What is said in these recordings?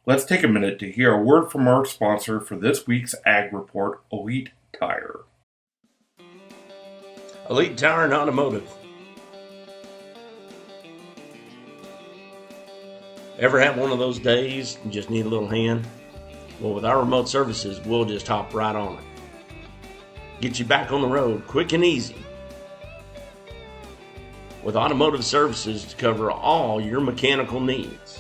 Let's take a minute to hear a word from our sponsor for this week's Ag Report, Elite Tire. Elite Tire and Automotive. Ever have one of those days and just need a little hand? Well, with our remote services, we'll just hop right on it. Get you back on the road quick and easy. With automotive services to cover all your mechanical needs.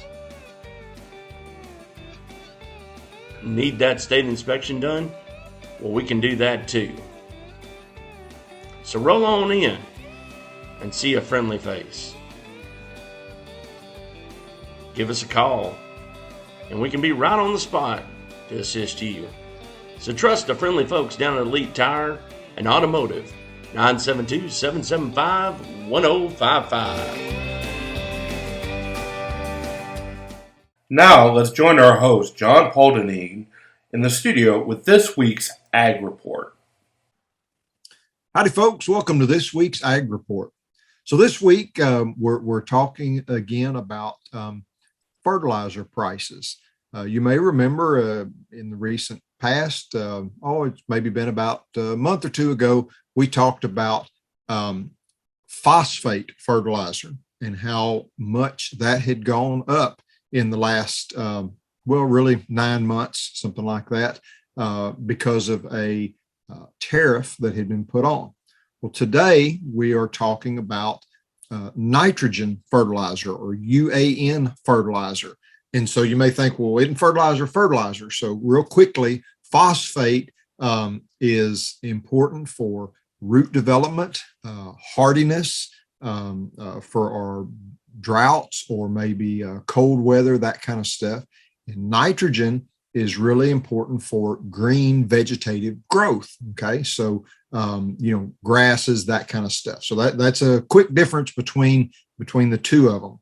Need that state inspection done? Well, we can do that too. So roll on in and see a friendly face. Give us a call and we can be right on the spot to assist you. So trust the friendly folks down at Elite Tire and Automotive, 972-775-1055. Now let's join our host, John Paul Dineen, in the studio with this week's Ag Report. Howdy, folks. Welcome to this week's Ag Report. So this week, we're talking again about fertilizer prices. You may remember in the recent past, it's maybe been about a month or two ago, we talked about phosphate fertilizer and how much that had gone up in the last, really 9 months, something like that, because of a tariff that had been put on. Well, today we are talking about nitrogen fertilizer or UAN fertilizer. And so you may think, well, isn't fertilizer? So real quickly, phosphate is important for root development, hardiness, for our droughts or maybe cold weather, that kind of stuff. And nitrogen is really important for green vegetative growth. Okay, so grasses, that kind of stuff. So that's a quick difference between the two of them.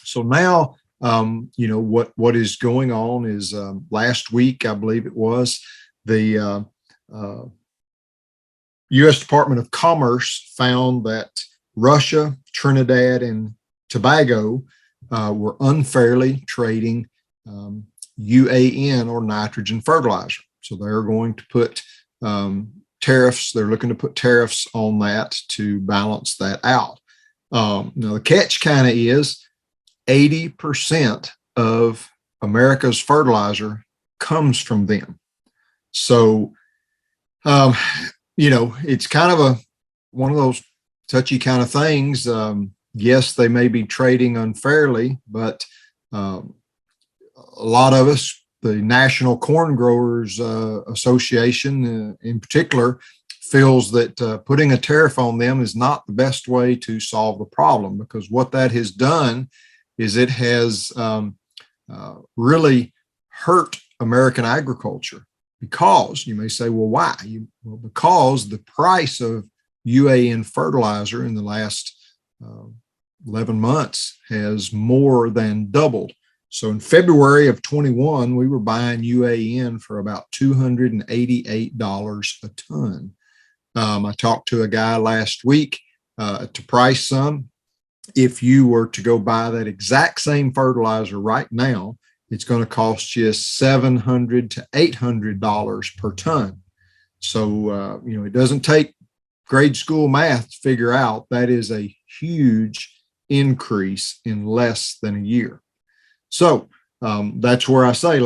So now, what is going on is last week, I believe it was, the U.S. Department of Commerce found that Russia, Trinidad, and Tobago were unfairly trading UAN or nitrogen fertilizer. So they're going to put tariffs. They're looking to put tariffs on that to balance that out. Now the catch kind of is 80% of America's fertilizer comes from them. So, it's kind of one of those touchy kind of things. Yes, they may be trading unfairly, but a lot of us, the National Corn Growers Association in particular, feels that putting a tariff on them is not the best way to solve the problem, because what that has done is it has really hurt American agriculture. Because you may say, well, why? Because the price of UAN fertilizer in the last 11 months has more than doubled. So in February of 21, we were buying UAN for about $288 a ton. I talked to a guy last week to price some. If you were to go buy that exact same fertilizer right now, it's going to cost you $700 to $800 per ton. So, it doesn't take grade school math to figure out that is a huge increase in less than a year. So that's where I say,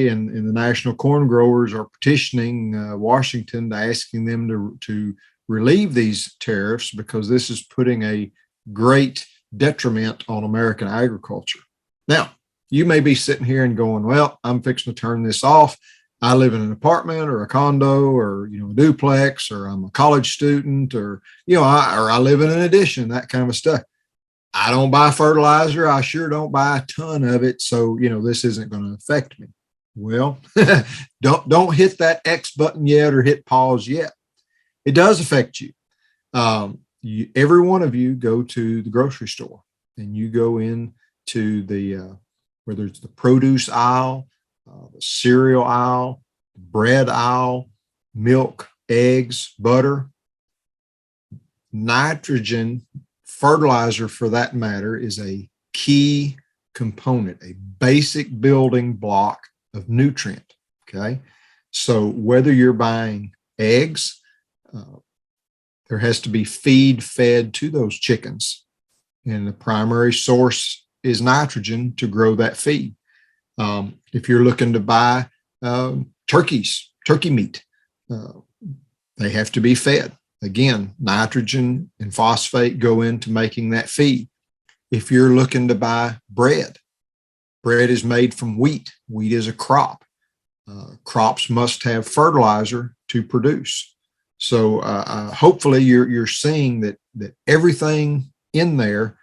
and the National Corn Growers are petitioning Washington to asking them to relieve these tariffs, because this is putting a great detriment on American agriculture. Now, you may be sitting here and going, well, I'm fixing to turn this off. I live in an apartment or a condo or, a duplex, or I'm a college student, or, I live in an addition, that kind of stuff. I don't buy fertilizer. I sure don't buy a ton of it. So, this isn't going to affect me. Well, don't hit that X button yet or hit pause yet. It does affect you. Every one of you go to the grocery store and you go into the, whether it's the produce aisle, the cereal aisle, bread aisle, milk, eggs, butter. Nitrogen fertilizer, for that matter, is a key component, a basic building block of nutrient. Okay. So whether you're buying eggs, there has to be feed fed to those chickens. And the primary source is nitrogen to grow that feed. If you're looking to buy turkey meat, they have to be fed. Again, nitrogen and phosphate go into making that feed. If you're looking to buy bread is made from wheat. Wheat is a crop. Crops must have fertilizer to produce. So hopefully you're seeing that everything in there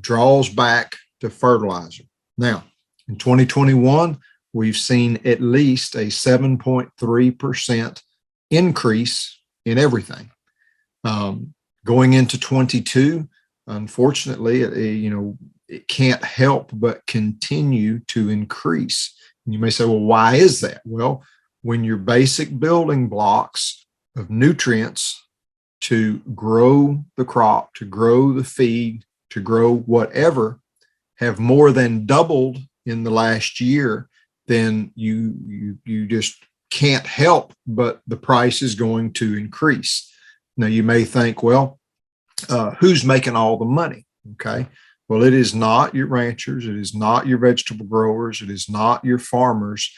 draws back to fertilizer. Now, in 2021, we've seen at least a 7.3% increase in everything. Going into 22, unfortunately, it can't help but continue to increase. And you may say, well, why is that? Well, when your basic building blocks of nutrients to grow the crop, to grow the feed, to grow whatever, have more than doubled in the last year, then you just can't help but the price is going to increase. Now you may think, well, who's making all the money? Okay. Well, it is not your ranchers. It is not your vegetable growers. It is not your farmers,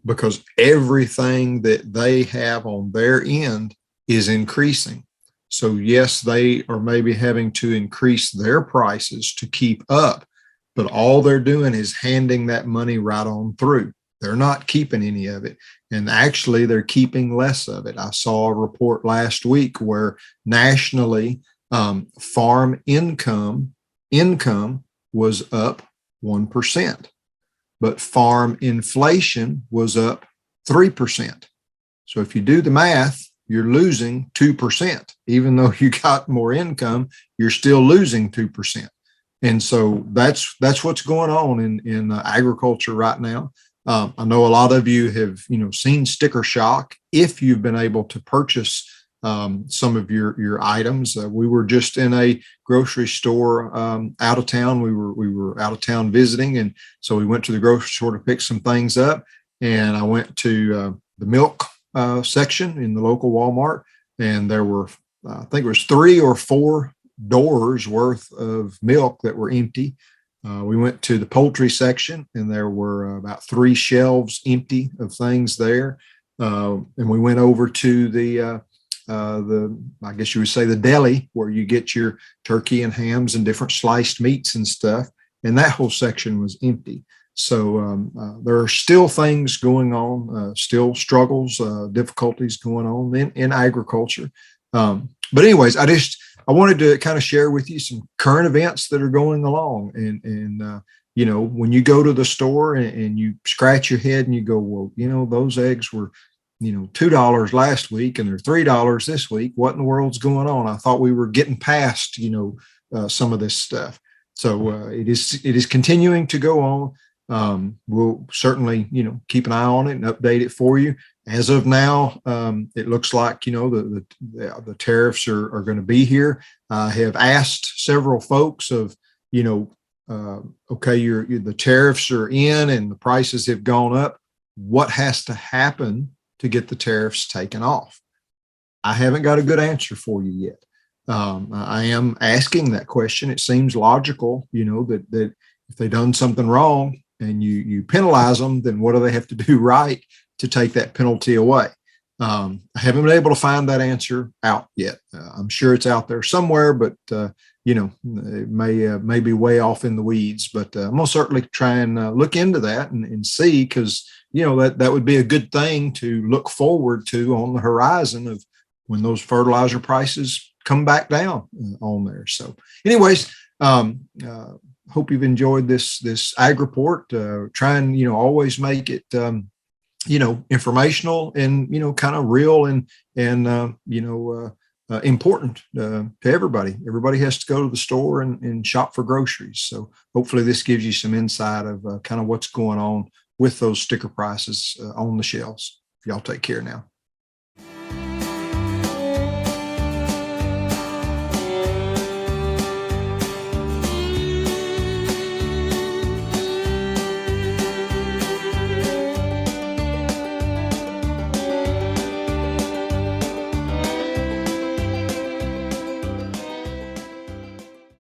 because everything that they have on their end is increasing. So yes, they are maybe having to increase their prices to keep up, but all they're doing is handing that money right on through. They're not keeping any of it. And actually, they're keeping less of it. I saw a report last week where nationally, farm income was up 1%, but farm inflation was up 3%. So if you do the math, you're losing 2%. Even though you got more income, you're still losing 2%. And so that's what's going on in agriculture right now. I know a lot of you have seen sticker shock if you've been able to purchase some of your items. We were just in a grocery store out of town. We were out of town visiting, and so we went to the grocery store to pick some things up. And I went to the milk section in the local Walmart, and there were I think it was 3 or 4 doors worth of milk that were empty. We went to the poultry section, and there were about 3 shelves empty of things there. And we went over to the I guess you would say the deli, where you get your turkey and hams and different sliced meats and stuff. And that whole section was empty. So there are still things going on, still struggles, difficulties going on in agriculture. But anyways, I wanted to kind of share with you some current events that are going along. And when you go to the store and you scratch your head and you go, well, those eggs were, $2 last week and they're $3 this week. What in the world's going on? I thought we were getting past, some of this stuff. So it is continuing to go on. We'll certainly, keep an eye on it and update it for you. As of now, it looks like, the tariffs are going to be here. I have asked several folks of, okay, the tariffs are in and the prices have gone up. What has to happen to get the tariffs taken off? I haven't got a good answer for you yet. I am asking that question. It seems logical, that if they've done something wrong and you penalize them, then what do they have to do right to take that penalty away? I haven't been able to find that answer out yet. I'm sure it's out there somewhere, but it may be way off in the weeds. But I'm gonna certainly try and look into that and see, because that would be a good thing to look forward to on the horizon of when those fertilizer prices come back down on there. So, anyways, hope you've enjoyed this ag report. Try and always make it informational and kind of real and important to everybody. Everybody has to go to the store and shop for groceries. So hopefully this gives you some insight of kind of what's going on with those sticker prices on the shelves. Y'all take care now.